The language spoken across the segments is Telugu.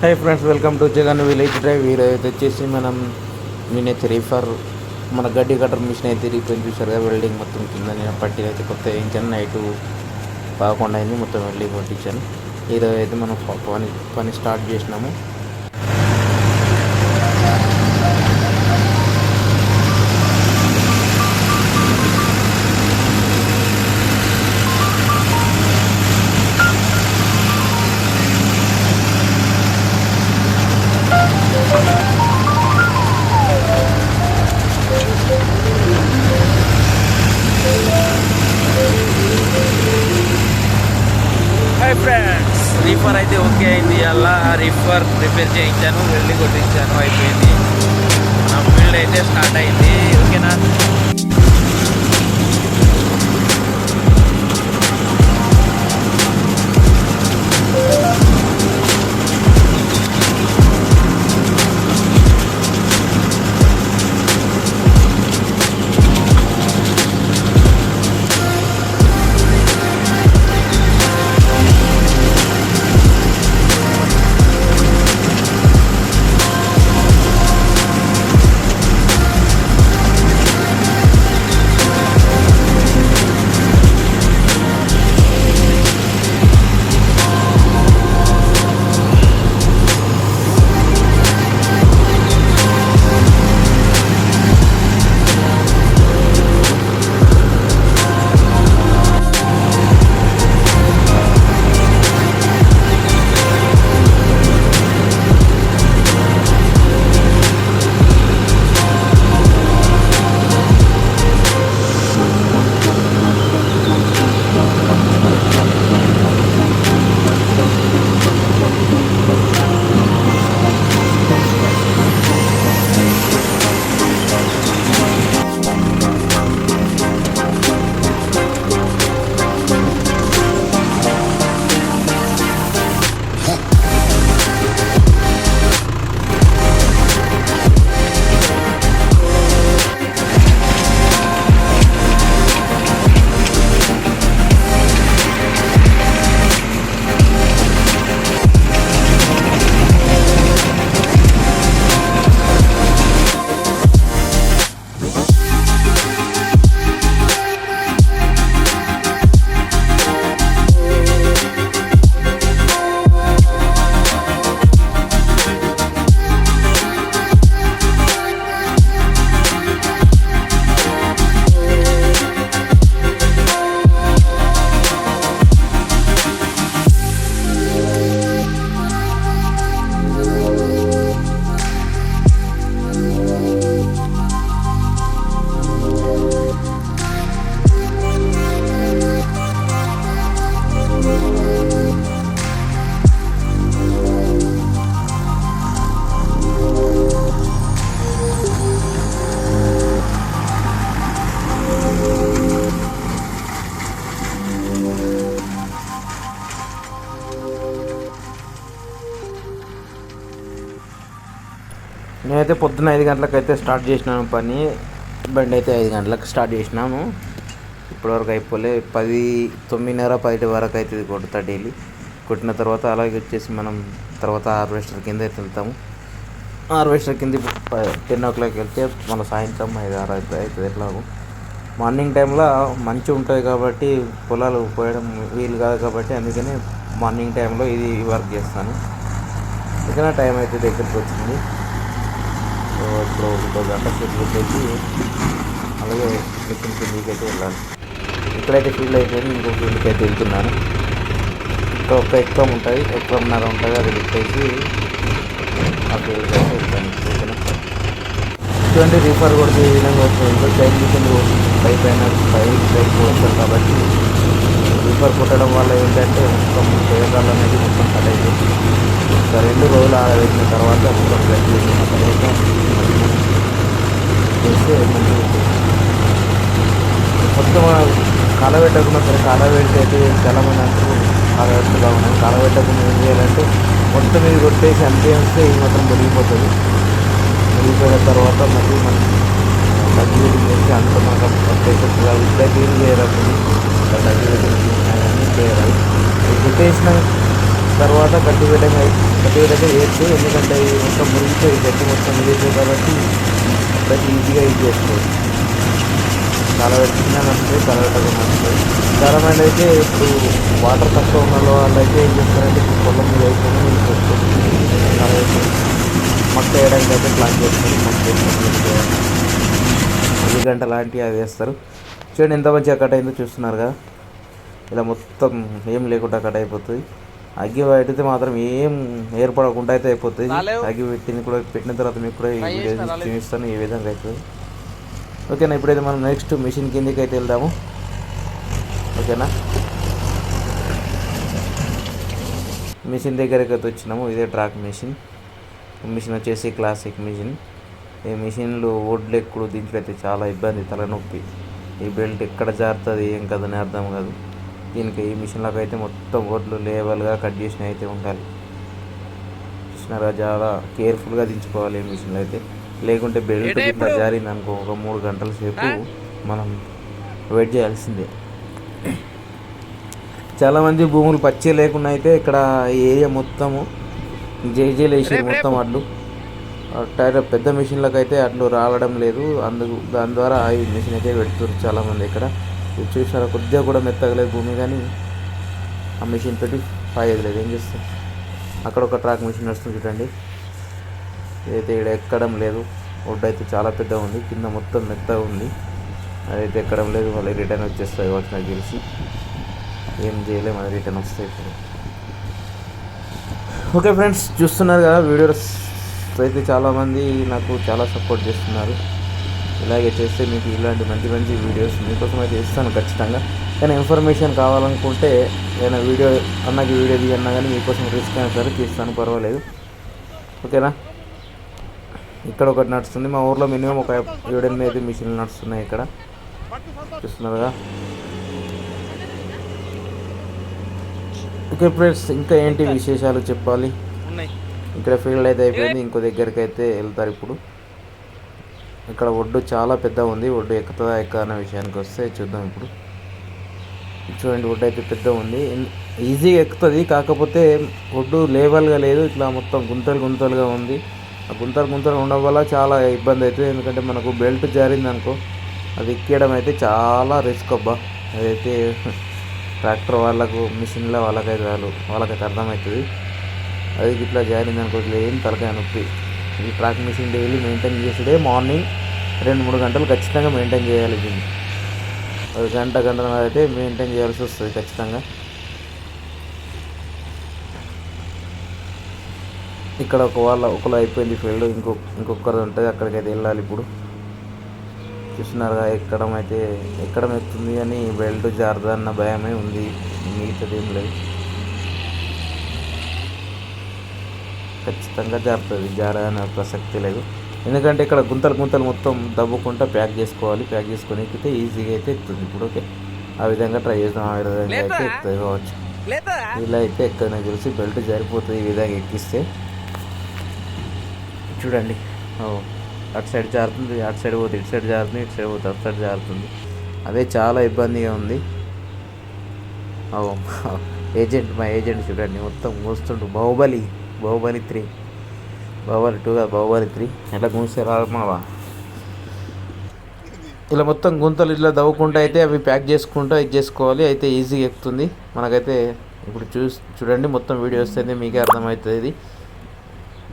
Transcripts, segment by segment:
Hi friends, welcome to Jagan village drive. ఈరోజు వచ్చేసి మనం నేనైతే రీఫర్ మన గడ్డి కట్టర్ మిషన్ అయితే రీపోయింది. చూసారు కదా, వెల్డింగ్ మొత్తం కింద నేను పట్టి అయితే కొత్త వేయించాను. నైటు 11 అయింది, మొత్తం వెల్డింగ్ కొట్టించాను. ఈరోజు అయితే మనం పని స్టార్ట్ చేసినాము. హాయ్ ఫ్రెండ్స్, రీఫర్ అయితే ఓకే అయింది. అలా రీఫర్ రిపేర్ చేయించాను, వెల్డింగ్ కొట్టించాను, అయిపోయింది. నా ఫీల్డ్ అయితే స్టార్ట్ అయింది. ఓకేనా? నేనైతే పొద్దున్న 5 గంటలకు అయితే స్టార్ట్ చేసినాను పని. బండి అయితే 5 గంటలకు స్టార్ట్ చేసినాము. ఇప్పటివరకు అయిపోలే. 10, 9:30, 10 వరకు అయితే కొడతా డైలీ. కొట్టిన తర్వాత అలాగే వచ్చేసి మనం తర్వాత హార్వెస్టర్ కింద అయితే వెళ్తాము. హార్వెస్టర్ కింద 10 o'clock వెళ్తే మన సాయంత్రం 5, 6 అవుతుంది. ఎట్లాగో మార్నింగ్ టైంలో మంచి ఉంటుంది కాబట్టి పొలాలు పోయడం వీలు కాదు కాబట్టి అందుకని మార్నింగ్ టైంలో ఇది వర్క్ చేస్తాను. అందుకనే టైం అయితే దగ్గరికి వచ్చింది. సో ఇప్పుడు 1 గంట ఫీల్డ్ వచ్చేసి అలాగే మిషన్ ఫీల్డ్కి అయితే వెళ్ళాలి. ఇక్కడైతే ఫీల్డ్ అయిపోయింది, ఇంకో ఫీల్డ్కి అయితే వెళ్తున్నాను. ఇక్కడ ఒక ఎక్రమ్ ఉంటుంది, ఎక్రమ్న్నర ఉంటుంది. అది పెట్టేసి ఆ ఫీల్డ్కి అయితే వెళ్తాను. ఇటువంటి రీఫర్ కొడితే ఈ విధంగా వస్తుంది. సైడ్ మిషన్ పైకి వస్తారు కాబట్టి రీఫర్ కొట్టడం వల్ల ఏంటంటే మొత్తం పేగాలు అనేది మొత్తం కట్ అయిపోతుంది. 2 రోజులు ఆరబెట్టిన తర్వాత మొత్తం ప్లస్ చేసిన తర్వాత చేస్తే మొత్తం కాలబెట్టకుండా సరే. కాలబెట్టి అయితే చాలామంది అంటారు కాలబెట్టుగా ఉన్నాయి. కాలబెట్టకుండా ఏం చేయాలంటే మొత్తం ఇది కొట్టేసి అంతే వస్తే ఇది మాత్రం మురిగిపోతుంది. మురిగిపోయిన తర్వాత మళ్ళీ మనం దగ్గర చేసి అంత మనకు పట్టేసేట్టుగా ఇప్పుడే క్లీన్ చేయరాదు. దగ్గర అన్నీ చేయాలి. ఇది కొట్టేసిన తర్వాత కట్టిపెట్టగా వేయచ్చు, ఎందుకంటే ఇది మొత్తం మురిగిపోయి గట్టి మొత్తం మురిగిపోయి కాబట్టి అప్పుడైతే ఈజీగా యూజ్ చేసుకోవచ్చు. చాలా చిన్న నడుస్తుంది, చాలా పెట్టగా నడుస్తుంది. చాలా మంది అయితే ఇప్పుడు వాటర్ తక్కువ ఉన్న వాళ్ళు అయితే ఏం చేస్తారంటే ఇప్పుడు పొలం మీద అయిపోయినా నీళ్ళు పోసుకొని చాలా అయితే మొక్క వేయడానికి అయితే ప్లాన్ చేస్తారు. మొక్క వేసుకొని 10 గంట లాంటివి అది వేస్తారు. చూడండి ఎంత మంచిగా కట్ అయిందో చూస్తున్నారు కదా. ఇలా మొత్తం ఏం లేకుండా కట్ అయిపోతుంది. అగ్గి పెడితే మాత్రం ఏం ఏర్పడకుండా అయితే అయిపోతుంది. అగ్గి పెట్టిన తర్వాత మీకు కూడా ఈ వీడియో చూపిస్తాను ఏ విధంగా అవుతుంది. ఓకేనా, ఇప్పుడైతే మనం నెక్స్ట్ మిషన్ కిందకి అయితే వెళ్దాము. ఓకేనా, మిషన్ దగ్గరికి అయితే వచ్చినాము. ఇదే ట్రాక్ మిషన్ వచ్చేసి క్లాసిక్ మిషన్. ఈ మిషన్లు ఒడ్లు ఎక్కుడు దీంట్లో అయితే చాలా ఇబ్బంది, తలనొప్పి. ఈ బెల్ట్ ఎక్కడ జారుతుంది ఏం కదని అర్థం కాదు. దీనికి ఈ మిషన్లకు అయితే మొత్తం ఒడ్లు లేవల్గా కట్ చేసిన అయితే ఉండాలి. చూసినారా, చాలా కేర్ఫుల్గా దించుకోవాలి ఈ మిషన్లు అయితే. లేకుంటే బెల్ట్ ఇట్లా జారింది అనుకో, ఒక 3 గంటల సేపు మనం వెయిట్ చేయాల్సిందే. చాలామంది భూములు పచ్చి లేకుండా అయితే ఇక్కడ ఏరియా మొత్తము జేజేలు వేసి మొత్తం అడ్లు టైర్ పెద్ద మిషన్లకు అయితే అట్లు రావడం లేదు. దాని ద్వారా ఈ మిషన్ అయితే పెడుతున్నారు చాలామంది. ఇక్కడ చూసారా, కొద్దిగా కూడా మెత్తగలేదు భూమి, కానీ ఆ మిషన్ తోటి పాయలేదు. ఏం చేస్తాం, అక్కడ ఒక ట్రాక్ మిషన్ వస్తుంది చూడండి. ఇదైతే ఇక్కడ ఎక్కడం లేదు. ఒడ్డు అయితే చాలా పెద్దగా ఉంది, కింద మొత్తం మెత్తగా ఉంది. అదైతే ఎక్కడం లేదు. మళ్ళీ రిటర్న్ వచ్చేస్తాయి కావచ్చు నాకు తెలిసి. ఏం చేయలేము, అది రిటర్న్ వస్తాయి ఇప్పుడు. ఓకే ఫ్రెండ్స్, చూస్తున్నారు కదా వీడియోస్ అయితే చాలామంది నాకు చాలా సపోర్ట్ చేస్తున్నారు. ఇలాగే చేస్తే మీకు ఇలాంటి మంచి మంచి వీడియోస్ మీకోసం అయితే ఇస్తాను ఖచ్చితంగా. కానీ ఇన్ఫర్మేషన్ కావాలనుకుంటే ఏదైనా వీడియో అన్నకి వీడియో తీయన్నా కానీ మీకోసం రిస్క్ అయినా సరే తీస్తాను, పర్వాలేదు. ఓకేనా, ఇక్కడ ఒకటి నడుస్తుంది. మా ఊర్లో మినిమం ఒక 7-8 మిషన్లు నడుస్తున్నాయి ఇక్కడ, చూస్తున్నారుగా. ఓకే ఫ్రెండ్స్, ఇంకా ఏంటి విశేషాలు చెప్పాలి. ఇక్కడ ఫీల్డ్ అయితే అయిపోయింది, ఇంకో దగ్గరికి అయితే వెళ్తారు ఇప్పుడు. ఇక్కడ ఒడ్డు చాలా పెద్ద ఉంది. ఒడ్డు ఎక్కుతుందా అనే విషయానికి వస్తే చూద్దాం ఇప్పుడు. చూడండి, ఒడ్డు అయితే పెద్ద ఉంది, ఈజీగా ఎక్కుతుంది. కాకపోతే ఒడ్డు లేవల్గా లేదు, ఇట్లా మొత్తం గుంతలుగా ఉంది. ఆ గుంతలు ఉండడం వల్ల చాలా ఇబ్బంది అవుతుంది. ఎందుకంటే మనకు బెల్ట్ జారింది అనుకో, అది ఎక్కేయడం అయితే చాలా రిస్క్ అబ్బా. అదైతే ట్రాక్టర్ వాళ్ళకు, మిషన్లో వాళ్ళకైతే అర్థమవుతుంది. అది ఇట్లా జారింది అనుకో, ఏం తలకాయ నొప్పి. ఈ ట్రాక్ మిషన్ డైలీ మెయింటైన్ చేసేదే మార్నింగ్ 2-3 గంటలు ఖచ్చితంగా మెయింటైన్ చేయాలి. దీన్ని ఒక గంటన్నర అయితే మెయింటైన్ చేయాల్సి వస్తుంది ఖచ్చితంగా. ఇక్కడ ఒకరు అయిపోయింది ఫీల్డ్, ఇంకొకరు ఉంటుంది, అక్కడికైతే వెళ్ళాలి ఇప్పుడు. చూస్తున్నారుగా, ఎక్కడం ఎక్కుతుంది అని బెల్ట్ జారదన్న భయమే ఉంది, మిగతాది ఏం లేదు. ఖచ్చితంగా జారుతుంది, జారదనే ప్రసక్తి లేదు. ఎందుకంటే ఇక్కడ గుంతలు మొత్తం దవ్వుకుంటా ప్యాక్ చేసుకోవాలి. ప్యాక్ చేసుకొని ఎక్కితే ఈజీగా అయితే ఎక్కుతుంది ఇప్పుడు. ఓకే, ఆ విధంగా ట్రై చేద్దాం. ఆ విధంగా అయితే ఎక్కుతుంది కావచ్చు. ఇలా అయితే ఎక్కువ నాకు తెలిసి బెల్ట్ జారిపోతుంది ఈ విధంగా ఎక్కిస్తే. చూడండి, అటు సైడ్ జారుతుంది, అటు సైడ్ పోతుంది, ఇటు సైడ్ జారుతుంది, ఇటు సైడ్ పోతుంది, అటు సైడ్ జారుతుంది. అదే చాలా ఇబ్బందిగా ఉంది. మా ఏజెంట్ చూడండి, మొత్తం మోస్తుండు. బాహుబలి 3, బాహుబలి 2 కాదు, బాహుబలి 3. ఎట్లా మూస్తే రామావా. ఇలా మొత్తం గుంతలు ఇట్లా దవ్వుకుంటూ అయితే అవి ప్యాక్ చేసుకుంటూ ఇది చేసుకోవాలి. అయితే ఈజీగా ఎక్కుతుంది మనకైతే. ఇప్పుడు చూడండి, మొత్తం వీడియో వస్తుంది, మీకే అర్థమవుతుంది ఇది.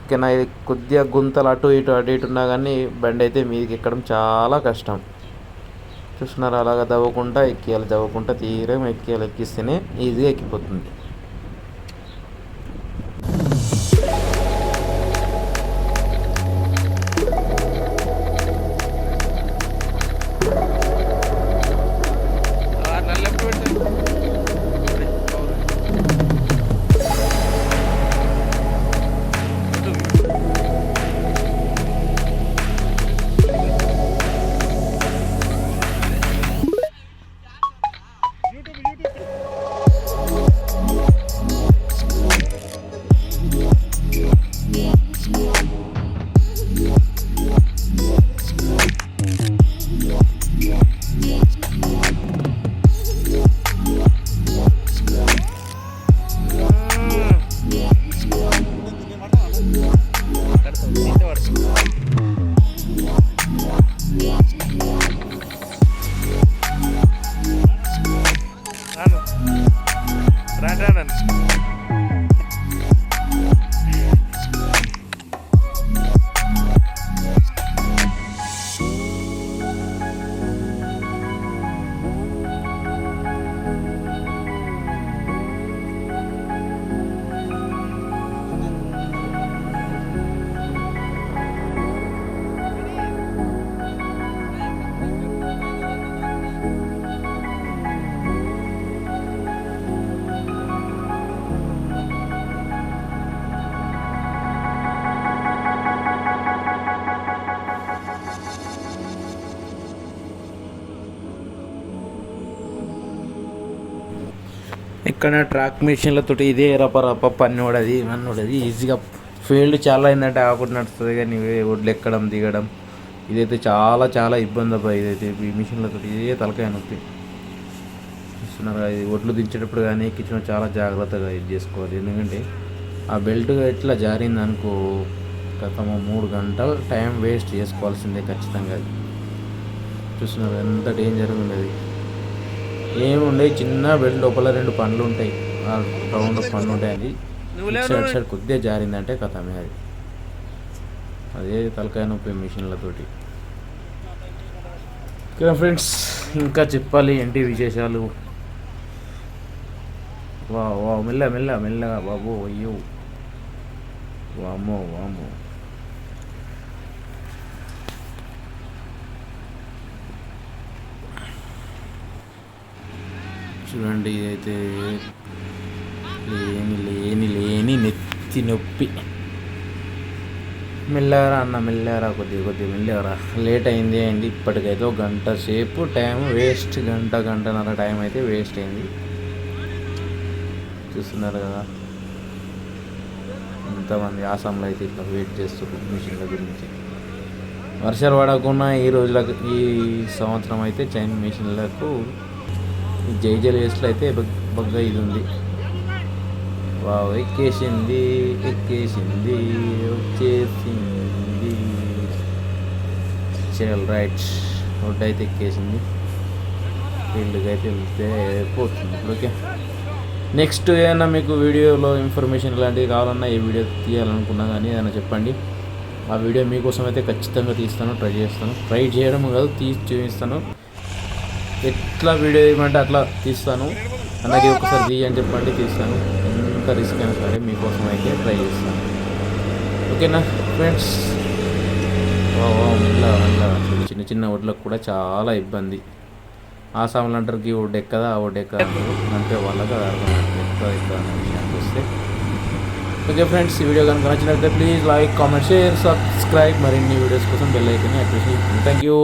ఓకేనా, ఇది కొద్దిగా గుంతలు అటు ఇటు ఉన్నా కానీ బండి అయితే మీదికి ఎక్కడం చాలా కష్టం. చూస్తున్నారు, అలాగా దవ్వకుండా ఎక్కియాలి, దవ్వకుండా తీరం ఎక్కియాలి. ఎక్కిస్తేనే ఈజీగా ఎక్కిపోతుంది. రాండి. ఇక్కడ ట్రాక్ మిషన్లతో ఇదే రప పని ఉండదు ఇవన్నీ ఉండదు ఈజీగా ఫీల్డ్ చాలా అయిందంటే ఆకుండా నడుస్తుంది కానీ ఒడ్లు ఎక్కడం దిగడం ఇదైతే చాలా చాలా ఇబ్బంది అబ్బా. ఇదైతే ఈ మిషన్లతో ఇదే తలకాయ నొప్పి చూస్తున్నారు. ఇది ఒడ్లు దించేటప్పుడు కానీ ఎక్కించిన చాలా జాగ్రత్తగా ఇది చేసుకోవాలి. ఎందుకంటే ఆ బెల్ట్ ఎట్లా జారింది అనుకో గతము 3 గంటలు టైం వేస్ట్ చేసుకోవాల్సిందే ఖచ్చితంగా. చూస్తున్నారు ఎంత డేంజర్గా ఉండేది. ఏముండే చిన్న బెల్ట్ లోపల 2 పండ్లు ఉంటాయి, ఆ రౌండ్ పండ్లు ఉంటాయి. అది సైడ్ కొద్దిగా జారిందంటే కథమే అది. అదే తలకాయ నొప్పి మిషన్లతోటి. ఓకే ఫ్రెండ్స్, ఇంకా చెప్పాలి ఏంటి విశేషాలు. వా మెల్లగా బాబు. అయ్యో వామో. చూడండి ఇదైతే లేని నెత్తి నొప్పి. మెల్లగా కొద్దిగా మెల్లగా లేట్ అయింది. ఇప్పటికైతే 1 గంట సేపు టైం వేస్ట్, గంటన్నర టైం అయితే వేస్ట్ అయింది. చూస్తున్నారు కదా ఎంతమంది ఆసాంలో అయితే ఇట్లా వెయిట్ చేస్తున్నారు మిషన్ల గురించి. వర్షాలు పడకుండా ఈ సంవత్సరం అయితే చైన్ మిషన్లకు జైజల్ వేస్ట్లో అయితే బగ్గా ఇది ఉంది. వావ్ ఎక్కేసింది వచ్చేసింది. చల్ రైట్, రోడ్ అయితే ఎక్కేసింది. ఫీల్డ్కి అయితే వెళ్తే పోతుంది ఇప్పుడు. ఓకే, నెక్స్ట్ ఏమైనా మీకు వీడియోలో ఇన్ఫర్మేషన్ ఇలాంటివి కావాలన్నా ఏ వీడియో తీయాలనుకున్నా కానీ ఏదైనా చెప్పండి. ఆ వీడియో మీకోసం అయితే ఖచ్చితంగా తీస్తాను, ట్రై చేయడం కాదు తీసి చూపిస్తాను. ఎట్లా వీడియో ఇవ్వమంటే అట్లా తీస్తాను. అలాగే ఒకసారి తీయని చెప్పండి, తీస్తాను. ఎంత రిస్క్ అయినా సరే మీకోసం అయితే ట్రై చేస్తాను. ఓకేనా ఫ్రెండ్స్. చిన్న ఒడ్లకు కూడా చాలా ఇబ్బంది. ఆసాములు అంటారు ఈ ఒడ్డు ఎక్కదా ఆ ఒడ్డు ఎక్కదా అంటే వాళ్ళకి అది అర్థమవుతుంది ఎక్కడ విషయానికి వస్తే. ఓకే ఫ్రెండ్స్, ఈ వీడియో కనుక నచ్చినట్లయితే please like, comment, share, subscribe. మరిన్ని వీడియోస్ కోసం బెల్ ఐకాన్ని యాక్టివేట్ చేయండి. Thank you.